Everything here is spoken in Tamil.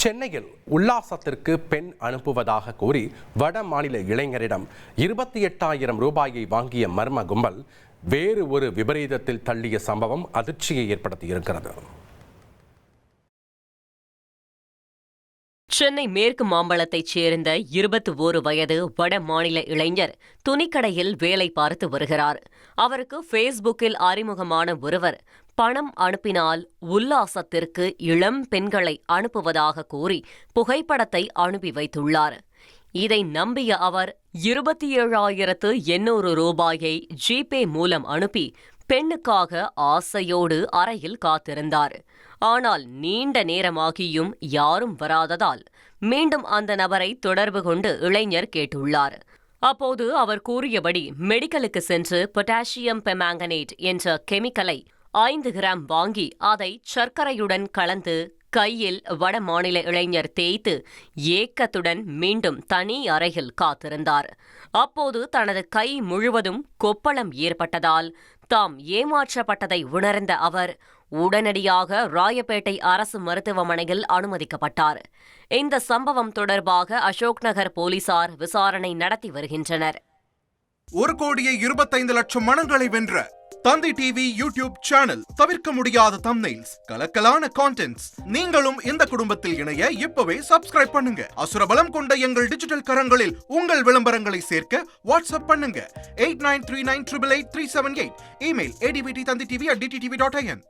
சென்னையில் உல்லாசத்திற்கு பெண் அனுப்புவதாக கூறி வட மாநில இளைஞரிடம் 28,000 ரூபாயை வாங்கிய மர்ம கும்பல் வேறு ஒரு விபரீதத்தில் தள்ளிய சம்பவம் அதிர்ச்சியை ஏற்படுத்தியிருக்கிறது. சென்னை மேற்கு மாம்பலத்தைச் சேர்ந்த 21 வயது வட மாநில இளைஞர் துணிக்கடையில் வேலை பார்த்து வருகிறார். அவருக்கு ஃபேஸ்புக்கில் அறிமுகமான ஒருவர் பணம் அனுப்பினால் உல்லாசத்திற்கு இளம் பெண்களை அனுப்புவதாக கூறி புகைப்படத்தை அனுப்பி வைத்துள்ளார். இதை நம்பிய அவர் 27,800 ரூபாயை ஜிபே மூலம் அனுப்பி பெண்ணுக்காக ஆசையோடு அறையில் காத்திருந்தார். ஆனால் நீண்ட நேரமாகியும் யாரும் வராததால் மீண்டும் அந்த நபரை தொடர்பு கொண்டு இளைஞர் கேட்டுள்ளார். அப்போது அவர் கூறியபடி மெடிக்கலுக்கு சென்று பொட்டாசியம் பெர்மாங்கனேட் என்ற கெமிக்கலை 5 கிராம் வாங்கி அதை சர்க்கரையுடன் கலந்து கையில் வட மாநில இளைஞர் தேய்த்து ஏக்கத்துடன் மீண்டும் தனி அறையில் காத்திருந்தார். அப்போது தனது கை முழுவதும் கொப்பளம் ஏற்பட்டதால் தாம் ஏமாற்றப்பட்டதை உணர்ந்த அவர் உடனடியாக ராயப்பேட்டை அரசு மருத்துவமனையில் அனுமதிக்கப்பட்டார். இந்த சம்பவம் தொடர்பாக அசோக் நகர் போலீசார் விசாரணை நடத்தி வருகின்றனர். 1,25,00,000 மனங்களை வென்ற தந்தி டிவி யூடியூப் சேனல். தவிர்க்க முடியாத தம்ப்நெயில்ஸ், கலக்கலான கான்டென்ட்ஸ். நீங்களும் இந்த குடும்பத்தில் இணைய இப்பவே சப்ஸ்கிரைப் பண்ணுங்க. அசுரபலம் கொண்ட எங்கள் டிஜிட்டல் கரங்களில் உங்கள் விளம்பரங்களை சேர்க்க வாட்ஸ்அப் பண்ணுங்க. 8939883838. Email advtthanditv@dttv.in.